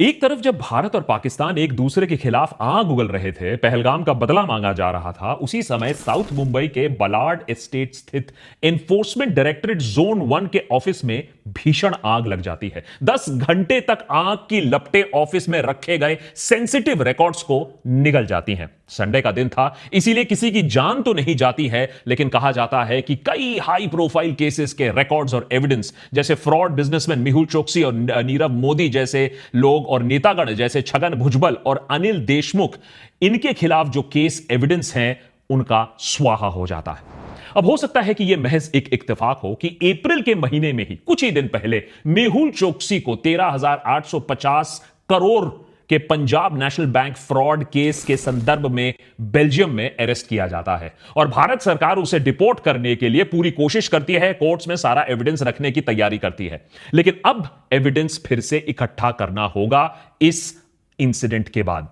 एक तरफ जब भारत और पाकिस्तान एक दूसरे के खिलाफ आग उगल रहे थे, पहलगाम का बदला मांगा जा रहा था, उसी समय साउथ मुंबई के बलाड एस्टेट स्थित एनफोर्समेंट डायरेक्टरेट जोन 1 के ऑफिस में भीषण आग लग जाती है। 10 घंटे तक आग की लपटें ऑफिस में रखे गए सेंसिटिव रिकॉर्ड्स को निगल जाती हैं। संडे का दिन था, इसीलिए किसी की जान तो नहीं जाती है, लेकिन कहा जाता है कि कई हाई प्रोफाइल केसेस के रिकॉर्ड्स और एविडेंस, जैसे फ्रॉड बिजनेसमैन मेहुल चोकसी और नीरव मोदी जैसे लोग और नेतागण जैसे छगन भुजबल और अनिल देशमुख, इनके खिलाफ जो केस एविडेंस हैं उनका स्वाहा हो जाता है। अब हो सकता है कि यह महज एक इत्तेफाक हो कि अप्रैल के महीने में ही कुछ ही दिन पहले मेहुल चोकसी को 13,850 करोड़ के Punjab national bank fraud case के संदर्भ में बेल्जियम में अरेस्ट किया जाता है और भारत सरकार उसे डिपोर्ट करने के लिए पूरी कोशिश करती है, कोर्ट्स में सारा एविडेंस रखने की तैयारी करती है। लेकिन अब एविडेंस फिर से इकट्ठा करना होगा इस इंसिडेंट के बाद।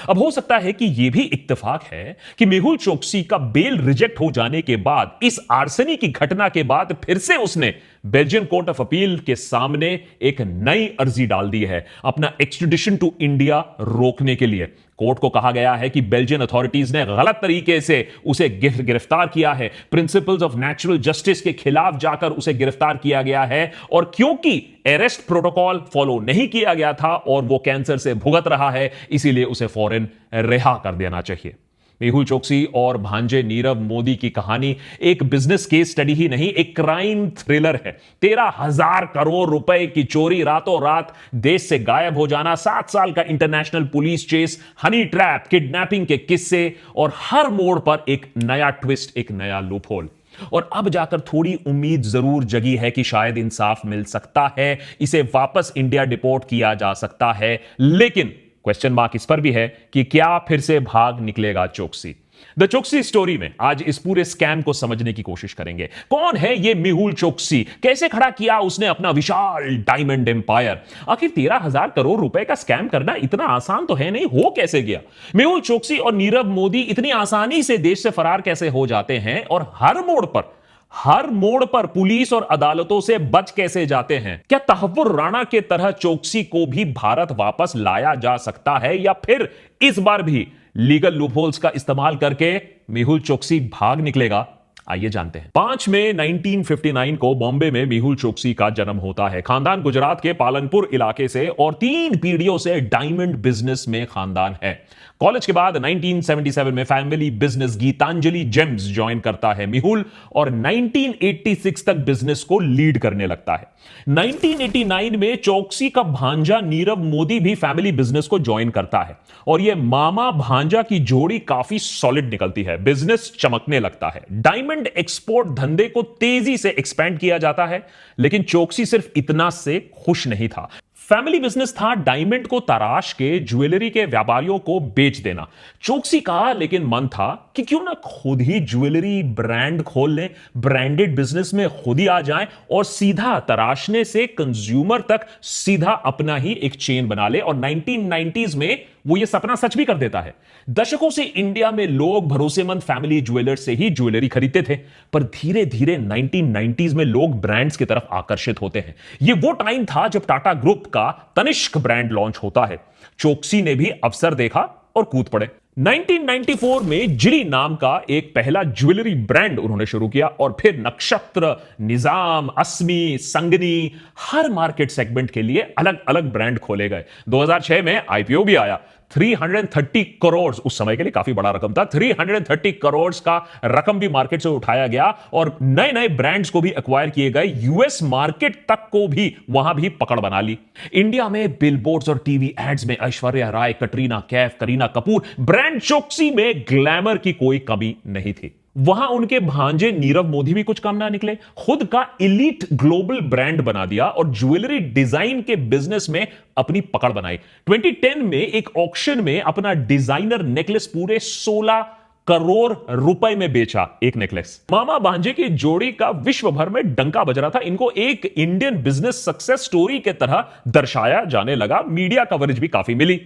अब हो सकता है कि यह भी इत्तेफाक है कि मेहुल चोकसी का बेल रिजेक्ट हो जाने के बाद, इस आर्सेनी की घटना के बाद फिर से उसने बेल्जियन कोर्ट ऑफ अपील के सामने एक नई अर्जी डाल दी है अपना एक्सट्रेडिशन टू इंडिया रोकने के लिए। कोर्ट को कहा गया है कि बेल्जियन अथॉरिटीज ने गलत तरीके से उसे गिरफ्तार किया है, प्रिंसिपल्स ऑफ नेचुरल जस्टिस के खिलाफ जाकर उसे गिरफ्तार किया गया है, और क्योंकि अरेस्ट प्रोटोकॉल फॉलो नहीं किया गया था और वो कैंसर से भुगत रहा है, इसीलिए उसे फौरन रिहा कर देना चाहिए। मेहुल चोकसी और भांजे नीरव मोदी की कहानी एक बिजनेस केस स्टडी ही नहीं, एक क्राइम थ्रिलर है। 13,000 करोड़ रुपए की चोरी, रातों रात देश से गायब हो जाना, 7 साल का international police chase, honey trap, kidnapping के किस्से और हर मोड़ पर एक नया ट्विस्ट, एक नया लूपहोल। और अब जाकर थोड़ी उम्मीद जरूर जगी है कि शायद इंसाफ मिल सकता है, इसे वापस इंडिया डिपोर्ट किया जा सकता है। लेकिन क्वेश्चन मार्क इस पर भी है कि क्या फिर से भाग निकलेगा चोकसी। द चोकसी स्टोरी में आज इस पूरे स्कैम को समझने की कोशिश करेंगे। कौन है ये मेहुल चोकसी, कैसे खड़ा किया उसने अपना विशाल डायमंड एम्पायर, आखिर 13,000 करोड़ रुपए का स्कैम करना इतना आसान तो है नहीं, हो कैसे गया। मेहुल चोकसी और नीरव मोदी इतनी आसानी से देश से फरार कैसे हो जाते हैं और हर मोड़ पर पुलिस और अदालतों से बच कैसे जाते हैं। क्या तहव्वुर राणा के तरह चोकसी को भी भारत वापस लाया जा सकता है, या फिर इस बार भी लीगल लूपहोल्स का इस्तेमाल करके मेहुल चोकसी भाग निकलेगा। आइए जानते हैं। 5 मई 1959 को बॉम्बे में मेहुल चोकसी का जन्म होता है। खानदान गुजरात के पालनपुर इलाके से और 3 पीढ़ियों से डायमंड बिजनेस में खानदान है। कॉलेज के बाद 1977 में family business Gitanjali Gems join करता है मेहुल और 1986 तक बिजनेस को लीड करने लगता है। 1989 में चोकसी का भांजा नीरव मोदी भी फैमिली बिजनेस को ज्वाइन करता है और यह मामा भांजा की जोड़ी काफी सॉलिड निकलती है, बिजनेस चमकने लगता है। डायमंड एक्सपोर्ट धंधे को तेजी से एक्सपेंड किया जाता है, लेकिन चोकसी सिर्फ इतना से खुश नहीं था। फैमिली बिजनेस था डायमंड को तराश के ज्वेलरी के व्यापारियों को बेच देना। चोकसी का लेकिन मन था कि क्यों ना खुद ही ज्वेलरी ब्रांड खोल लें, ब्रांडेड बिजनेस में खुद ही आ जाएं और सीधा तराशने से कंज्यूमर तक सीधा अपना ही एक चेन बना ले। और 1990s में वो ये सपना सच भी कर देता है। दशकों से इंडिया में लोग भरोसेमंद फैमिली ज्वेलर से ही ज्वेलरी खरीदते थे, पर धीरे धीरे 1990s में लोग ब्रांड्स की तरफ आकर्षित होते हैं। ये वो टाइम था जब टाटा ग्रुप का तनिष्क ब्रांड लॉन्च होता है। चोकसी ने भी अवसर देखा और कूद पड़े। 1994 में जिली नाम का एक पहला ज्वेलरी ब्रांड उन्होंने शुरू किया और फिर नक्षत्र, निजाम, अस्मी, संगनी, हर मार्केट सेगमेंट के लिए अलग अलग ब्रांड खोले गए। 2006 में आईपीओ भी आया। 330 करोड़ उस समय के लिए काफी बड़ा रकम था। 330 करोड़ का रकम भी मार्केट से उठाया गया और नए नए ब्रांड्स को भी एक्वायर किए गए। यूएस मार्केट तक को भी वहां भी पकड़ बना ली। इंडिया में बिलबोर्ड्स और टीवी एड्स में ऐश्वर्या राय, कटरीना कैफ, करीना कपूर, ब्रांड चोकसी में ग्लैमर की कोई कमी नहीं थी। वहां उनके भांजे नीरव मोदी भी कुछ कम ना निकले, खुद का इलीट ग्लोबल ब्रांड बना दिया और ज्वेलरी डिजाइन के बिजनेस में अपनी पकड़ बनाई। 2010 में एक ऑक्शन में अपना डिजाइनर नेकलेस पूरे 16 करोड़ रुपए में बेचा एक नेकलेस। मामा भांजे की जोड़ी का विश्व भर में डंका बज रहा था। इनको एक इंडियन बिजनेस सक्सेस स्टोरी के तरह दर्शाया जाने लगा। मीडिया कवरेज भी काफी मिली।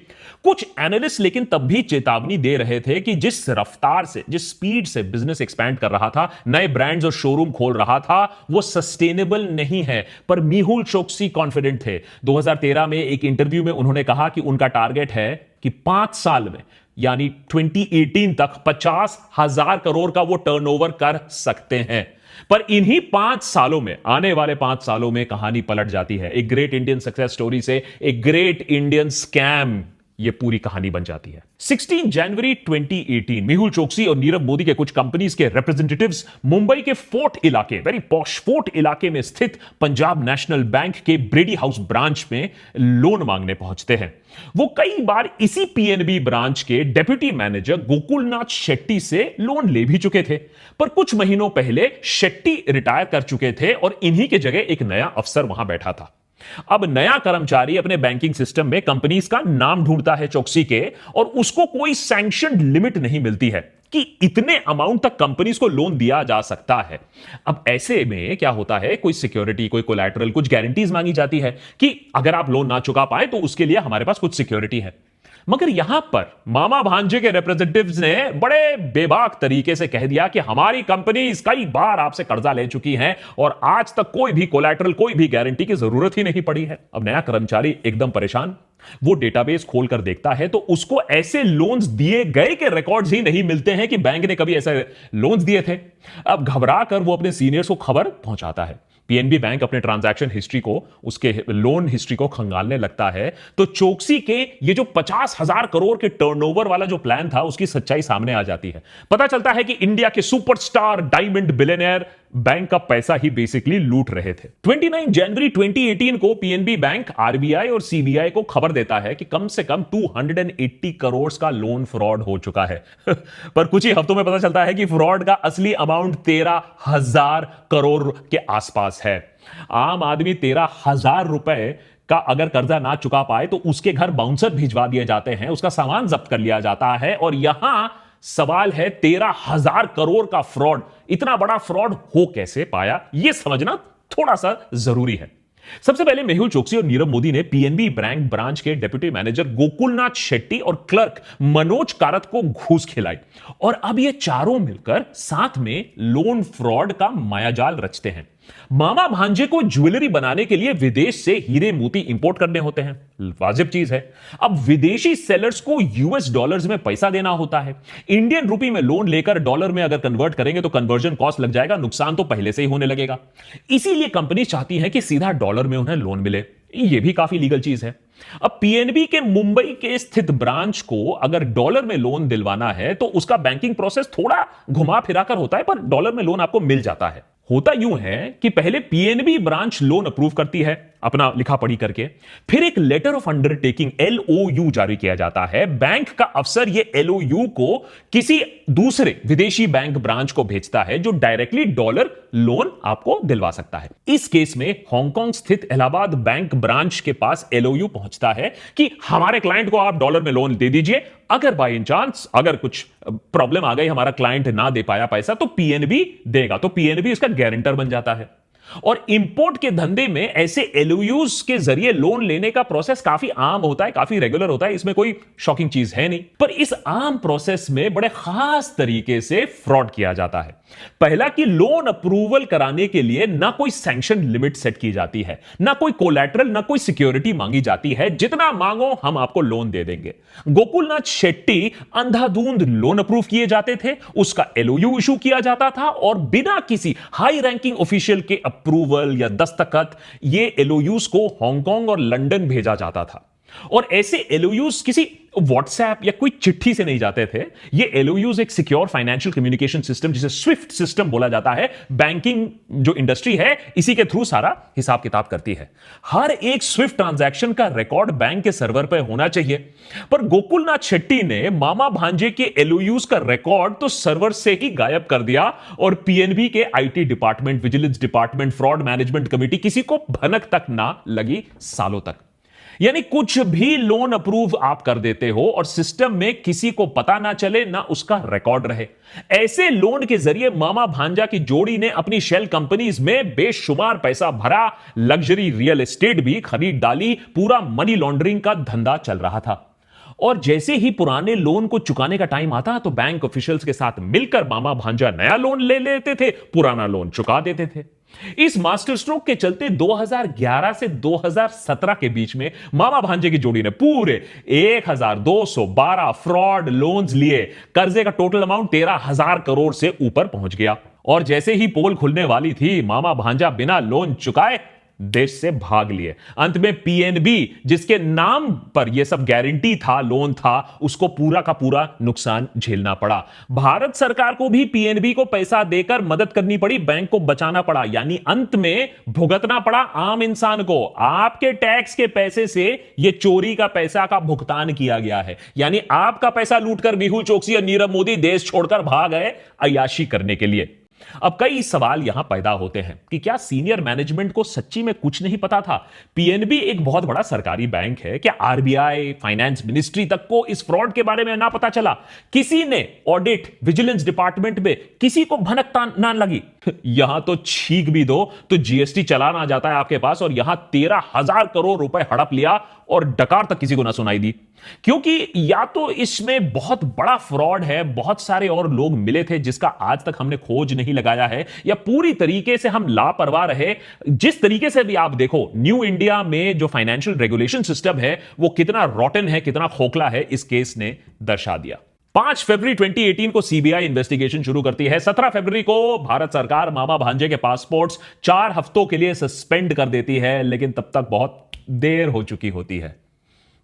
कुछ एनालिस्ट लेकिन तब भी चेतावनी दे रहे थे कि जिस रफ्तार से, जिस स्पीड से बिजनेस एक्सपैंड कर रहा था, नए ब्रांड्स और शोरूम खोल रहा था, वो सस्टेनेबल नहीं है। पर मेहुल चोकसी कॉन्फिडेंट थे। 2013 में एक इंटरव्यू में उन्होंने कहा कि उनका टारगेट है कि 5 साल में, यानी 2018 तक 50,000 करोड़ का वो टर्नओवर कर सकते हैं। पर इन्हीं 5 सालों में, आने वाले 5 सालों में कहानी पलट जाती है। एक ग्रेट इंडियन सक्सेस स्टोरी से एक ग्रेट इंडियन स्कैम, ये पूरी कहानी बन जाती है। 16 जनवरी 2018 मेहुल चोकसी और नीरव मोदी के कुछ कंपनीज के रिप्रेजेंटेटिव्स मुंबई के फोर्ट इलाके, वेरी पॉश फोर्ट इलाके में स्थित पंजाब नेशनल बैंक के ब्रेडी हाउस ब्रांच में लोन मांगने पहुंचते हैं। वो कई बार इसी पीएनबी ब्रांच के डेप्यूटी मैनेजर गोकुलनाथ शेट्टी से लोन ले भी चुके थे। पर कुछ महीनों पहले शेट्टी रिटायर कर चुके थे और इन्हीं के जगह एक नया अफसर वहां बैठा था। अब नया कर्मचारी अपने बैंकिंग सिस्टम में कंपनीज का नाम ढूंढता है चोकसी के, और उसको कोई सैंक्शन लिमिट नहीं मिलती है कि इतने अमाउंट तक कंपनीज को लोन दिया जा सकता है। अब ऐसे में क्या होता है, कोई सिक्योरिटी, कोई कोलैटरल, कुछ गारंटीज मांगी जाती है कि अगर आप लोन ना चुका पाए तो उसके लिए हमारे पास कुछ सिक्योरिटी है। मगर यहां पर मामा भांजे के रिप्रेजेंटेटिव्स ने बड़े बेबाक तरीके से कह दिया कि हमारी कंपनी कई बार आपसे कर्जा ले चुकी है और आज तक कोई भी कोलैटरल, कोई भी गारंटी की जरूरत ही नहीं पड़ी है। अब नया कर्मचारी एकदम परेशान। वो डेटाबेस खोलकर देखता है तो उसको ऐसे लोन्स दिए गए के रिकॉर्ड्स ही नहीं मिलते हैं कि बैंक ने कभी ऐसे लोन्स दिए थे। अब घबरा कर वो अपने सीनियर्स को खबर पहुंचाता है। पीएनबी बैंक अपने ट्रांजैक्शन हिस्ट्री को, उसके लोन हिस्ट्री को खंगालने लगता है तो चोकसी के ये जो 50,000 करोड़ के टर्नओवर वाला जो प्लान था, उसकी सच्चाई सामने आ जाती है। पता चलता है कि इंडिया के सुपरस्टार डायमंड बिलियनियर बैंक का पैसा ही बेसिकली लूट रहे थे। 29 जनवरी 2018 को पीएनबी बैंक आरबीआई और सीबीआई को खबर देता है कि कम से कम 280 करोड़ का लोन फ्रॉड हो चुका है। पर कुछ ही हफ्तों में पता चलता है कि फ्रॉड का असली अमाउंट 13,000 करोड़ के आसपास है। आम आदमी 13,000 रुपए का अगर कर्जा ना चुका पाए तो उसके घर बाउंसर भिजवा दिए जाते हैं, उसका सामान जब्त कर लिया जाता है। और यहां सवाल है, 13,000 करोड़ का फ्रॉड, इतना बड़ा फ्रॉड हो कैसे पाया, यह समझना थोड़ा सा जरूरी है। सबसे पहले मेहुल चोकसी और नीरव मोदी ने पीएनबी बैंक ब्रांच के डेप्यूटी मैनेजर गोकुलनाथ शेट्टी और क्लर्क मनोज कारत को घूस खिलाई, और अब ये चारों मिलकर साथ में लोन फ्रॉड का मायाजाल रचते हैं। मामा भांजे को ज्वेलरी बनाने के लिए विदेश से हीरे मोती इंपोर्ट करने होते हैं, वाजिब चीज है। अब विदेशी सेलर्स को यूएस डॉलर्स में पैसा देना होता है। इंडियन रुपी में लोन लेकर डॉलर में अगर कन्वर्ट करेंगे तो कन्वर्जन कॉस्ट लग जाएगा, नुकसान तो पहले से ही होने लगेगा। इसीलिए कंपनी चाहती है कि सीधा डॉलर में उन्हें लोन मिले। यह भी काफी लीगल चीज है। अब पीएनबी के मुंबई के स्थित ब्रांच को अगर डॉलर में लोन दिलवाना है तो उसका बैंकिंग प्रोसेस थोड़ा घुमा फिरा कर होता है, पर डॉलर में लोन आपको मिल जाता है। होता यूं है कि पहले पीएनबी ब्रांच लोन अप्रूव करती है अपना लिखा पढ़ी करके, फिर एक लेटर ऑफ अंडरटेकिंग एलओयू जारी किया जाता है। बैंक का अफसर ये एलओयू को किसी दूसरे विदेशी बैंक ब्रांच को भेजता है जो डायरेक्टली डॉलर लोन आपको दिलवा सकता है। इस केस में हांगकांग स्थित इलाहाबाद बैंक ब्रांच के पास एलओयू पहुंचता है कि हमारे क्लाइंट को आप डॉलर में लोन दे दीजिए, अगर बाय चांस अगर कुछ प्रॉब्लम आ गई, हमारा क्लाइंट ना दे पाया पैसा, तो पीएनबी देगा। तो पीएनबी इसका गारंटर बन जाता है। और इंपोर्ट के धंधे में ऐसे एलओयूज के जरिए लोन लेने का प्रोसेस काफी आम होता है, काफी रेगुलर होता है, इसमें कोई शॉकिंग चीज है नहीं। पर इस आम प्रोसेस में बड़े खास तरीके से फ्रॉड किया जाता है। पहला कि लोन अप्रूवल कराने के लिए ना कोई सैंक्शन लिमिट सेट की जाती है, ना कोई कोलैटरल, ना कोई सिक्योरिटी मांगी जाती है। जितना मांगो हम आपको लोन दे देंगे। गोकुलनाथ शेट्टी अंधाधुंध लोन अप्रूव किए जाते थे, उसका एलओयू इशू किया जाता था और बिना किसी हाई रैंकिंग ऑफिशियल के अप्रूवल या दस्तखत ये एलओयूज को हांगकांग और लंदन भेजा जाता था। और ऐसे एलओयूज किसी व्हाट्सएप या कोई चिट्ठी से नहीं जाते थे। ये एलओयूज एक सिक्योर फाइनेंशियल कम्युनिकेशन सिस्टम, जिसे स्विफ्ट सिस्टम बोला जाता है, बैंकिंग जो इंडस्ट्री है इसी के थ्रू सारा हिसाब किताब करती है। हर एक स्विफ्ट ट्रांजैक्शन का रिकॉर्ड बैंक के सर्वर पर होना चाहिए। पर गोकुलनाथ शेट्टी ने मामा भांजे के एलओयूज का रिकॉर्ड तो सर्वर से ही गायब कर दिया और पीएनबी के IT department, vigilance department, fraud management committee, किसी को भनक तक ना लगी सालों तक। यानी कुछ भी लोन अप्रूव आप कर देते हो और सिस्टम में किसी को पता ना चले, ना उसका रिकॉर्ड रहे। ऐसे लोन के जरिए मामा भांजा की जोड़ी ने अपनी शेल कंपनीज में बेशुमार पैसा भरा, लग्जरी रियल एस्टेट भी खरीद डाली, पूरा मनी लॉन्ड्रिंग का धंधा चल रहा था। और जैसे ही पुराने लोन को चुकाने का टाइम आता तो बैंक ऑफिशियल्स के साथ मिलकर मामा भांजा नया लोन ले लेते थे, पुराना लोन चुका देते थे। इस मास्टर स्ट्रोक के चलते 2011 से 2017 के बीच में मामा भांजे की जोड़ी ने पूरे 1212 फ्रॉड लोन्स लिए। कर्जे का टोटल अमाउंट 13,000 करोड़ से ऊपर पहुंच गया। और जैसे ही पोल खुलने वाली थी, मामा भांजा बिना लोन चुकाए देश से भाग लिए। अंत में पीएनबी, जिसके नाम पर यह सब गारंटी था, लोन था, उसको पूरा का पूरा नुकसान झेलना पड़ा। भारत सरकार को भी पीएनबी को पैसा देकर मदद करनी पड़ी, बैंक को बचाना पड़ा, यानी अंत में भुगतना पड़ा आम इंसान को। आपके टैक्स के पैसे से यह चोरी का पैसा का भुगतान किया गया है, यानी आपका पैसा लूटकर मेहुल चोकसी और नीरव मोदी देश छोड़कर भाग गए अय्याशी करने के लिए। अब कई सवाल यहां पैदा होते हैं कि क्या सीनियर मैनेजमेंट को सच्ची में कुछ नहीं पता था? पीएनबी एक बहुत बड़ा सरकारी बैंक है, क्या आरबीआई, फाइनेंस मिनिस्ट्री तक को इस फ्रॉड के बारे में ना पता चला? किसी ने ऑडिट, विजिलेंस डिपार्टमेंट में किसी को भनक ना लगी? यहां तो छींक भी दो तो जीएसटी चलान आ जाता है आपके पास, और यहां 13,000 करोड़ रुपए हड़प लिया और डकार तक किसी को ना सुनाई दी। क्योंकि या तो इसमें बहुत बड़ा फ्रॉड है, बहुत सारे और लोग मिले थे जिसका आज तक हमने खोज नहीं लगाया है, या पूरी तरीके से हम लापरवाह रहे। जिस तरीके से भी आप देखो, न्यू इंडिया में जो फाइनेंशियल रेगुलेशन सिस्टम है वो कितना रॉटन है, कितना खोखला है, इस केस ने दर्शा दिया। 5 फरवरी 2018 को सीबीआई इन्वेस्टिगेशन शुरू करती है। 17 फरवरी को भारत सरकार मामा भांजे के पासपोर्ट्स 4 हफ्तों के लिए सस्पेंड कर देती है, लेकिन तब तक बहुत देर हो चुकी होती है।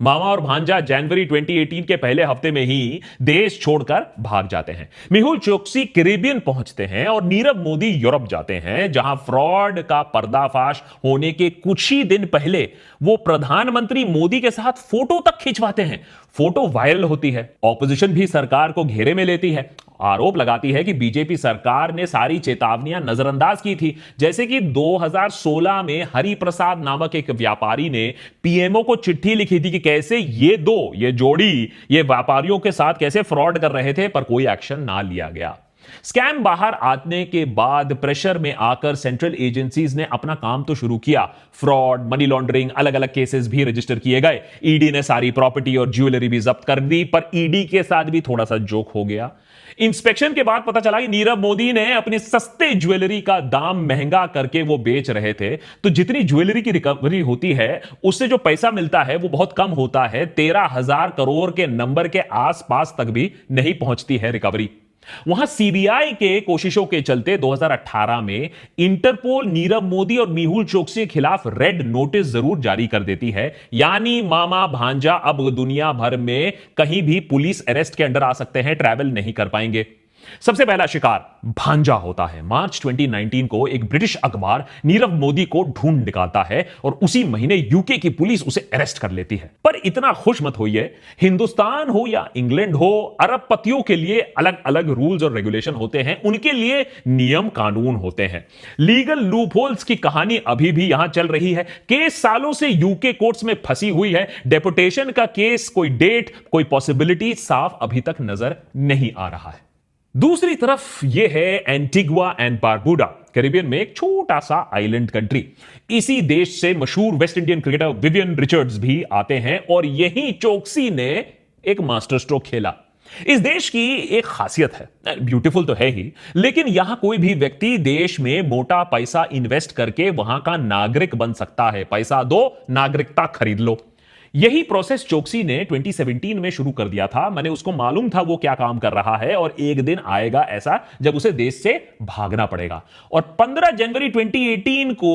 मामा और भांजा जनवरी 2018 के पहले हफ्ते में ही देश छोड़कर भाग जाते हैं। मेहुल चोकसी कैरिबियन पहुंचते हैं और नीरव मोदी यूरोप जाते हैं, जहां फ्रॉड का पर्दाफाश होने के कुछ ही दिन पहले वो प्रधानमंत्री मोदी के साथ फोटो तक खिंचवाते हैं। फोटो वायरल होती है, ऑपोजिशन भी सरकार को घेरे में लेती है, आरोप लगाती है कि बीजेपी सरकार ने सारी चेतावनियां नजरअंदाज की थी। जैसे कि 2016 में हरि प्रसाद नामक एक व्यापारी ने पीएमओ को चिट्ठी लिखी थी कि कैसे ये जोड़ी ये व्यापारियों के साथ कैसे फ्रॉड कर रहे थे, पर कोई एक्शन ना लिया गया। स्कैम बाहर आने के बाद प्रेशर में आकर सेंट्रल एजेंसीज ने अपना काम तो शुरू किया। फ्रॉड, मनी लॉन्ड्रिंग, अलग अलग केसेस भी रजिस्टर किए गए। ईडी ने सारी प्रॉपर्टी और ज्वेलरी भी जब्त कर दी, पर ईडी के साथ भी थोड़ा सा जोक हो गया। इंस्पेक्शन के बाद पता चला कि नीरव मोदी ने अपनी सस्ते ज्वेलरी का दाम महंगा करके वो बेच रहे थे। तो जितनी ज्वेलरी की रिकवरी होती है उससे जो पैसा मिलता है वो बहुत कम होता है। 13,000 करोड़ के नंबर के आसपास तक भी नहीं पहुंचती है रिकवरी। वहां सीबीआई के कोशिशों के चलते 2018 में इंटरपोल नीरव मोदी और मेहुल चोकसी के खिलाफ रेड नोटिस जरूर जारी कर देती है, यानी मामा भांजा अब दुनिया भर में कहीं भी पुलिस अरेस्ट के अंडर आ सकते हैं, ट्रैवल नहीं कर पाएंगे। सबसे पहला शिकार भांजा होता है। मार्च 2019 को एक ब्रिटिश अखबार नीरव मोदी को ढूंढ निकालता है और उसी महीने यूके की पुलिस उसे अरेस्ट कर लेती है। पर इतना खुश मत होइए, हिंदुस्तान हो या इंग्लैंड हो, अरबपतियों के लिए अलग अलग रूल्स और रेगुलेशन होते हैं, उनके लिए नियम कानून होते हैं। लीगल लूपहोल्स की कहानी अभी भी यहां चल रही है। केस सालों से यूके कोर्ट्स में फंसी हुई है। डेपुटेशन का केस, कोई डेट, कोई पॉसिबिलिटी साफ अभी तक नजर नहीं आ रहा है। दूसरी तरफ यह है एंटीगुआ एंड बारबुडा, कैरिबियन में एक छोटा सा आइलैंड कंट्री। इसी देश से मशहूर West Indian cricketer Vivian Richards भी आते हैं और यही चोकसी ने एक मास्टर स्ट्रोक खेला। इस देश की एक खासियत है, ब्यूटीफुल तो है ही, लेकिन यहां कोई भी व्यक्ति देश में मोटा पैसा इन्वेस्ट करके वहां का नागरिक बन सकता है। पैसा दो, नागरिकता खरीद लो। यही प्रोसेस चोकसी ने 2017 में शुरू कर दिया था। मैंने उसको मालूम था वो क्या काम कर रहा है और एक दिन आएगा ऐसा जब उसे देश से भागना पड़ेगा। और 15 जनवरी 2018 को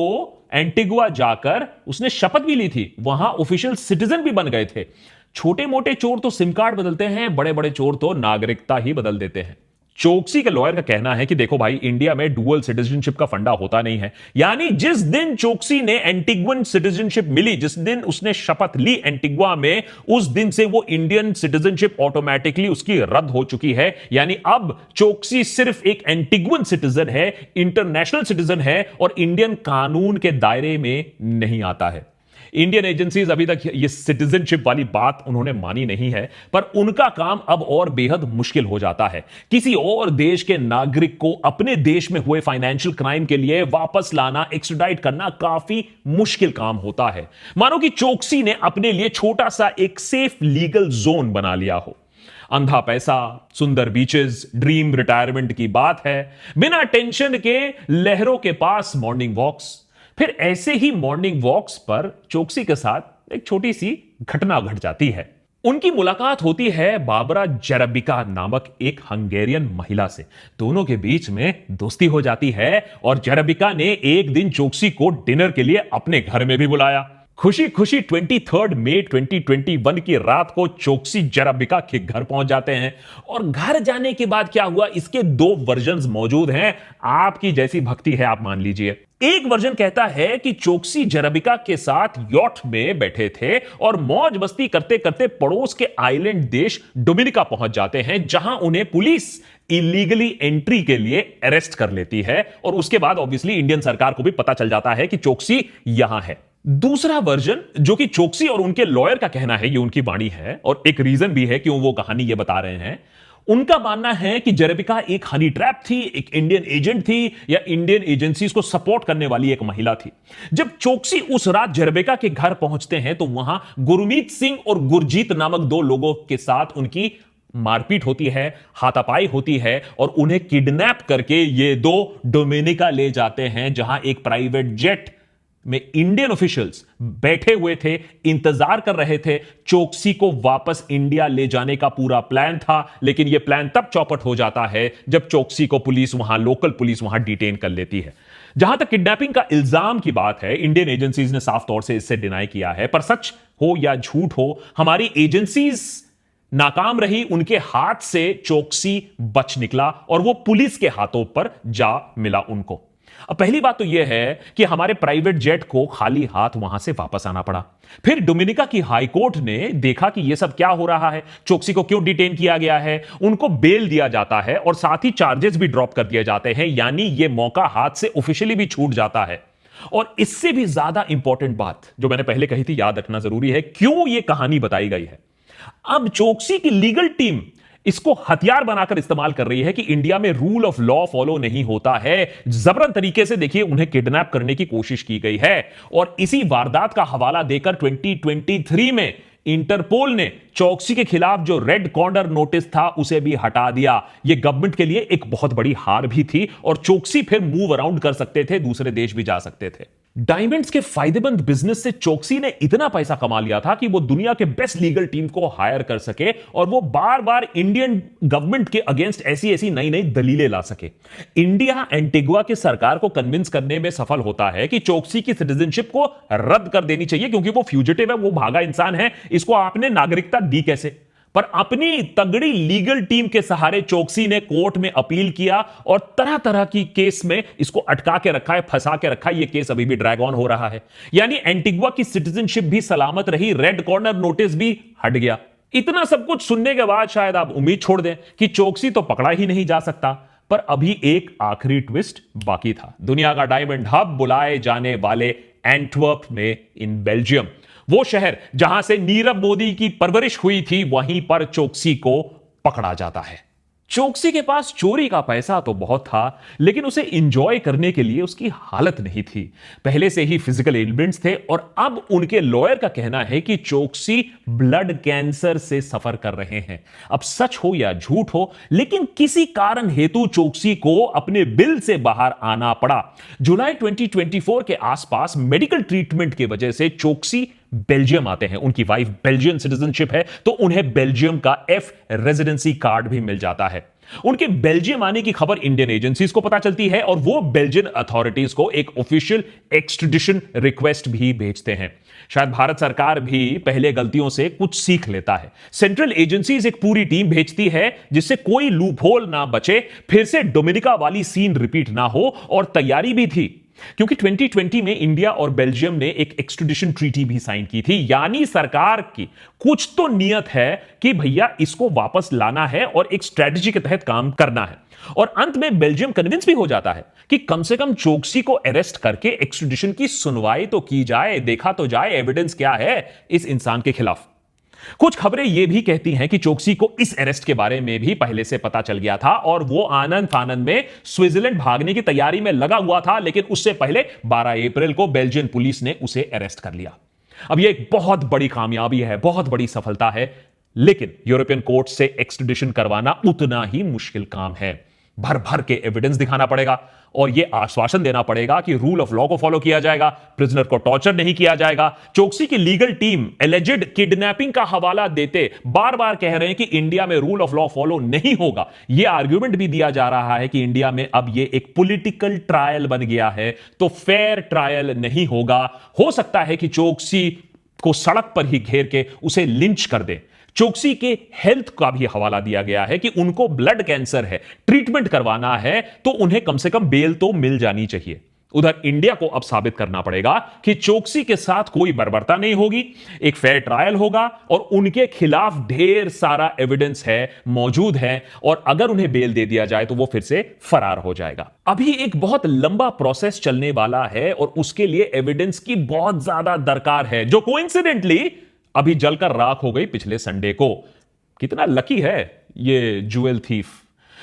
एंटीगुआ जाकर उसने शपथ भी ली थी। वहां ऑफिशियल सिटीजन भी बन गए थे। छोटे मोटे चोर तो सिम कार्ड बदलते हैं, बड़े बड़े चोर तो नागरिकता ही बदल देते हैं। चोकसी के लॉयर का कहना है कि देखो भाई, इंडिया में डुअल सिटीजनशिप का फंडा होता नहीं है। यानी जिस दिन चोकसी ने एंटीगुअन सिटीजनशिप मिली, जिस दिन उसने शपथ ली एंटीगुआ में, उस दिन से वो इंडियन सिटीजनशिप ऑटोमेटिकली उसकी रद्द हो चुकी है। यानी अब चोकसी सिर्फ एक एंटीगुअन सिटीजन है, इंटरनेशनल सिटीजन है और इंडियन कानून के दायरे में नहीं आता है। इंडियन एजेंसीज अभी तक ये सिटीजनशिप वाली बात उन्होंने मानी नहीं है, पर उनका काम अब और बेहद मुश्किल हो जाता है। किसी और देश के नागरिक को अपने देश में हुए फाइनेंशियल क्राइम के लिए वापस लाना, एक्स्ट्राडाइट करना काफी मुश्किल काम होता है। मानो कि चोकसी ने अपने लिए छोटा सा एक सेफ लीगल जोन बना लिया हो। अंधा पैसा, सुंदर बीचेस, ड्रीम रिटायरमेंट की बात है, बिना टेंशन के लहरों के पास मॉर्निंग वॉक्स। फिर ऐसे ही मॉर्निंग वॉक्स पर चोकसी के साथ एक छोटी सी घटना घट जाती है। उनकी मुलाकात होती है बाबरा जेरेबिका नामक एक हंगेरियन महिला से। दोनों के बीच में दोस्ती हो जाती है और जेरेबिका ने एक दिन चोकसी को डिनर के लिए अपने घर में भी बुलाया। खुशी खुशी 23 मई 2021 की रात को चोकसी जेरेबिका के घर पहुंच जाते हैं। और घर जाने के बाद क्या हुआ, इसके दो वर्जन्स मौजूद हैं। आपकी जैसी भक्ति है आप मान लीजिए। एक वर्जन कहता है कि चोकसी जेरेबिका के साथ यॉट में बैठे थे और मौज मस्ती करते करते पड़ोस के आइलैंड देश डोमिनिका पहुंच जाते हैं, जहां उन्हें पुलिस इलीगली एंट्री के लिए अरेस्ट कर लेती है। और उसके बाद ऑब्वियसली इंडियन सरकार को भी पता चल जाता है कि चोकसी यहां है। दूसरा वर्जन, जो कि चोकसी और उनके लॉयर का कहना है, ये उनकी वाणी है और एक रीजन भी है क्यों वो कहानी ये बता रहे हैं। उनका मानना है कि जेरेबिका एक हनी ट्रैप थी, एक इंडियन एजेंट थी या इंडियन एजेंसीज को सपोर्ट करने वाली एक महिला थी। जब चोकसी उस रात जेरेबिका के घर पहुंचते हैं तो वहां गुरमीत सिंह और गुरजीत नामक दो लोगों के साथ उनकी मारपीट होती है, हाथापाई होती है और उन्हें किडनैप करके ये दो डोमिनिका ले जाते हैं, जहां एक प्राइवेट जेट में इंडियन ऑफिशियल्स बैठे हुए थे, इंतजार कर रहे थे। चोकसी को वापस इंडिया ले जाने का पूरा प्लान था, लेकिन यह प्लान तब चौपट हो जाता है जब चोकसी को पुलिस वहां, लोकल पुलिस वहां डिटेन कर लेती है। जहां तक किडनैपिंग का इल्जाम की बात है, इंडियन एजेंसीज ने साफ तौर से इससे डिनाई किया है, पर सच हो या झूठ हो, हमारी एजेंसीज नाकाम रही। उनके हाथ से चोकसी बच निकला और वो पुलिस के हाथों पर जा मिला उनको। अब पहली बात तो यह है कि हमारे प्राइवेट जेट को खाली हाथ वहां से वापस आना पड़ा। फिर डोमिनिका की हाई कोर्ट ने देखा कि यह सब क्या हो रहा है, चोकसी को क्यों डिटेन किया गया है, उनको बेल दिया जाता है और साथ ही चार्जेस भी ड्रॉप कर दिए जाते हैं, यानी यह मौका हाथ से ऑफिशियली भी छूट जाता है। और इससे भी ज्यादा इंपॉर्टेंट बात जो मैंने पहले कही थी, याद रखना जरूरी है, क्यों यह कहानी बताई गई है। अब चोकसी की लीगल टीम इसको हथियार बनाकर इस्तेमाल कर रही है कि इंडिया में रूल ऑफ लॉ फॉलो नहीं होता है। जबरन तरीके से देखिए उन्हें किडनैप करने की कोशिश की गई है। और इसी वारदात का हवाला देकर 2023 में इंटरपोल ने चोकसी के खिलाफ जो रेड कॉर्नर नोटिस था उसे भी हटा दिया। यह गवर्नमेंट के लिए एक बहुत बड़ी हार भी थी और चोकसी फिर मूव अराउंड कर सकते थे, दूसरे देश भी जा सकते थे। डायमंड्स के फायदेमंद बिजनेस से चोकसी ने इतना पैसा कमा लिया था कि वो दुनिया के बेस्ट लीगल टीम को हायर कर सके और वो बार बार इंडियन गवर्नमेंट के अगेंस्ट ऐसी ऐसी नई नई दलीलें ला सके। इंडिया एंटीगुआ की सरकार को कन्विंस करने में सफल होता है कि चोकसी की सिटीजनशिप को रद्द कर देनी चाहिए, क्योंकि वो फ्यूजिटिव है, वो भागा इंसान है, इसको आपने नागरिकता दी कैसे। पर अपनी तगड़ी लीगल टीम के सहारे चोकसी ने कोर्ट में अपील किया और तरह तरह की केस में इसको अटका के रखा है, फंसा के रखा है। यह केस अभी भी ड्रैग ऑन हो रहा है, यानी एंटीगुआ की सिटीजनशिप भी सलामत रही, रेड कॉर्नर नोटिस भी हट गया। इतना सब कुछ सुनने के बाद शायद आप उम्मीद छोड़ दें कि चोकसी तो पकड़ा ही नहीं जा सकता, पर अभी एक आखिरी ट्विस्ट बाकी था। दुनिया का डायमंड हब बुलाए जाने वाले एंटवर्प में इन बेल्जियम, वो शहर जहां से नीरव मोदी की परवरिश हुई थी, वहीं पर चोकसी को पकड़ा जाता है। चोकसी के पास चोरी का पैसा तो बहुत था, लेकिन उसे एंजॉय करने के लिए उसकी हालत नहीं थी। पहले से ही फिजिकल एलिमेंट्स थे और अब उनके लॉयर का कहना है कि चोकसी ब्लड कैंसर से सफर कर रहे हैं। अब सच हो या झूठ हो, लेकिन किसी कारण हेतु चोकसी को अपने बिल से बाहर आना पड़ा। जुलाई 2024 के आसपास मेडिकल ट्रीटमेंट की वजह से चोकसी बेल्जियम आते हैं। उनकी वाइफ बेल्जियन सिटीजनशिप है, तो उन्हें बेल्जियम का एफ रेजिडेंसी कार्ड भी मिल जाता है। उनके बेल्जियम आने की खबर इंडियन एजेंसीज को पता चलती है और वो बेल्जियन अथॉरिटीज को एक ऑफिशियल एक्सट्रेडिशन रिक्वेस्ट भी भेजते हैं। शायद भारत सरकार भी पहले गलतियों से कुछ सीख लेता है। सेंट्रल एजेंसीज एक पूरी टीम भेजती है जिससे कोई लूपहोल ना बचे, फिर से डोमिनिका वाली सीन रिपीट ना हो, और तैयारी भी थी। क्योंकि 2020 में इंडिया और बेल्जियम ने एक एक्सट्रेडिशन ट्रीटी भी साइन की थी, यानी सरकार की कुछ तो नियत है कि भैया इसको वापस लाना है और एक स्ट्रेटजी के तहत काम करना है। और अंत में बेल्जियम कन्विंस भी हो जाता है कि कम से कम चोकसी को अरेस्ट करके एक्सट्रेडिशन की सुनवाई तो की जाए, देखा तो जाए एविडेंस क्या है इस इंसान के खिलाफ। कुछ खबरें यह भी कहती हैं कि चोकसी को इस अरेस्ट के बारे में भी पहले से पता चल गया था और वो आनंद फानंद में स्विट्जरलैंड भागने की तैयारी में लगा हुआ था, लेकिन उससे पहले 12 अप्रैल को बेल्जियन पुलिस ने उसे अरेस्ट कर लिया। अब यह एक बहुत बड़ी कामयाबी है, बहुत बड़ी सफलता है, लेकिन यूरोपियन कोर्ट से एक्सट्रेडिशन करवाना उतना ही मुश्किल काम है। भर भर के एविडेंस दिखाना पड़ेगा और यह आश्वासन देना पड़ेगा कि रूल ऑफ लॉ को फॉलो किया जाएगा, प्रिजनर को टॉर्चर नहीं किया जाएगा। चोकसी की लीगल टीम एलिजेड किडनैपिंग का हवाला देते बार बार कह रहे हैं कि इंडिया में रूल ऑफ लॉ फॉलो नहीं होगा। यह आर्ग्यूमेंट भी दिया जा रहा है कि इंडिया में अब यह एक पॉलिटिकल ट्रायल बन गया है, तो फेयर ट्रायल नहीं होगा। हो सकता है कि चोकसी को सड़क पर ही घेर के उसे लिंच कर दे। चोकसी के हेल्थ का भी हवाला दिया गया है कि उनको ब्लड कैंसर है, ट्रीटमेंट करवाना है, तो उन्हें कम से कम बेल तो मिल जानी चाहिए। उधर इंडिया को अब साबित करना पड़ेगा कि चोकसी के साथ कोई बर्बरता नहीं होगी, एक फेयर ट्रायल होगा और उनके खिलाफ ढेर सारा एविडेंस है, मौजूद है, और अगर उन्हें बेल दे दिया जाए तो वो फिर से फरार हो जाएगा। अभी एक बहुत लंबा प्रोसेस चलने वाला है और उसके लिए एविडेंस की बहुत ज्यादा दरकार है, जो कोइंसिडेंटली अभी जलकर राख हो गई पिछले संडे को। कितना लकी है ये ज्वेल थीफ।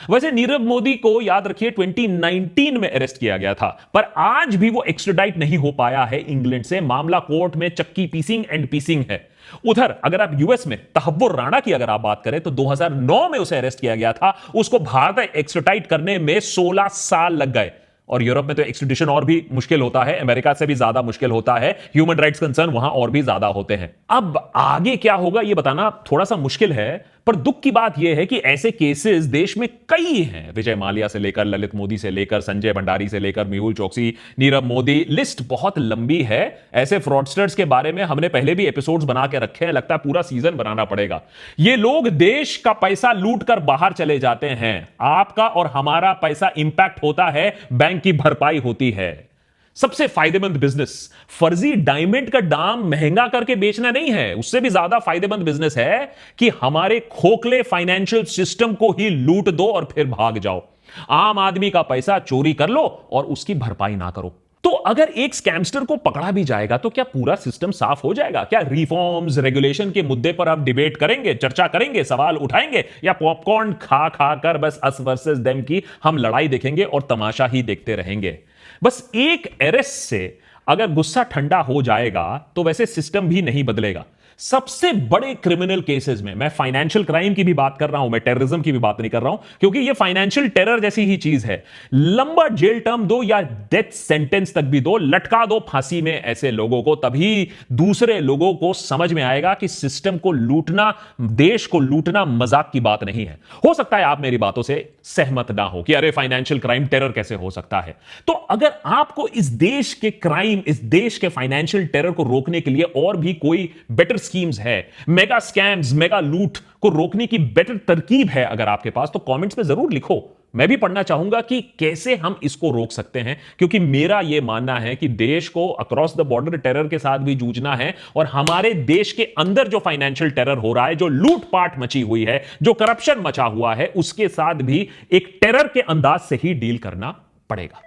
वैसे नीरव मोदी को याद रखिए 2019 में अरेस्ट किया गया था, पर आज भी वो एक्स्ट्राडाइट नहीं हो पाया है इंग्लैंड से। मामला कोर्ट में चक्की पीसिंग एंड पीसिंग है। उधर अगर आप यूएस में तहव्वुर राणा की अगर आप बात करें तो 2009 में उसे अरेस्ट किया गया था। उसको भारत एक्स्ट्राडाइट करने में 16 साल लग गए। और यूरोप में तो एक्सट्रेडिशन और भी मुश्किल होता है, अमेरिका से भी ज्यादा मुश्किल होता है, ह्यूमन राइट्स कंसर्न वहां और भी ज्यादा होते हैं। अब आगे क्या होगा यह बताना थोड़ा सा मुश्किल है, पर दुख की बात यह है कि ऐसे केसेस देश में कई हैं। विजय माल्या से लेकर ललित मोदी से लेकर संजय भंडारी से लेकर मेहुल चोकसी, नीरव मोदी, लिस्ट बहुत लंबी है। ऐसे फ्रॉडस्टर्स के बारे में हमने पहले भी एपिसोड्स बना के रखे हैं, लगता है पूरा सीजन बनाना पड़ेगा। ये लोग देश का पैसा लूट कर बाहर चले जाते हैं, आपका और हमारा पैसा इंपैक्ट होता है, बैंक की भरपाई होती है। सबसे फायदेमंद बिजनेस फर्जी डायमंड का दाम महंगा करके बेचना नहीं है, उससे भी ज्यादा फायदेमंद बिजनेस है कि हमारे खोखले फाइनेंशियल सिस्टम को ही लूट दो और फिर भाग जाओ। आम आदमी का पैसा चोरी कर लो और उसकी भरपाई ना करो। तो अगर एक स्कैमस्टर को पकड़ा भी जाएगा तो क्या पूरा सिस्टम साफ हो जाएगा? क्या रिफॉर्म्स रेगुलेशन के मुद्दे पर आप डिबेट करेंगे, चर्चा करेंगे, सवाल उठाएंगे, या पॉपकॉर्न खा खा कर बस अस वर्सेस देम की हम लड़ाई देखेंगे और तमाशा ही देखते रहेंगे? बस एक अरेस्ट से अगर गुस्सा ठंडा हो जाएगा तो वैसे सिस्टम भी नहीं बदलेगा। सबसे बड़े क्रिमिनल केसेस में, मैं फाइनेंशियल क्राइम की भी बात कर रहा हूं, मैं टेररिज्म की भी बात नहीं कर रहा हूं, क्योंकि यह फाइनेंशियल टेरर जैसी ही चीज है। लंबा जेल टर्म दो या डेथ सेंटेंस तक भी दो, लटका दो फांसी में ऐसे लोगों को, तभी दूसरे लोगों को समझ में आएगा कि सिस्टम को लूटना, देश को लूटना मजाक की बात नहीं है। हो सकता है आप मेरी बातों से सहमत ना हो कि अरे फाइनेंशियल क्राइम टेरर कैसे हो सकता है। तो अगर आपको इस देश के क्राइम, इस देश के फाइनेंशियल टेरर को रोकने के लिए और भी कोई बेटर स्कीम्स है, मेगा स्कैम्स, मेगा लूट को रोकने की बेटर तरकीब है अगर आपके पास, तो कमेंट्स में जरूर लिखो। मैं भी पढ़ना चाहूंगा कि कैसे हम इसको रोक सकते हैं, क्योंकि मेरा यह मानना है कि देश को अक्रॉस द बॉर्डर टेरर के साथ भी जूझना है और हमारे देश के अंदर जो फाइनेंशियल टेरर हो रहा है, जो लूटपाट मची हुई है, जो करप्शन मचा हुआ है, उसके साथ भी एक टेरर के अंदाज से ही डील करना पड़ेगा।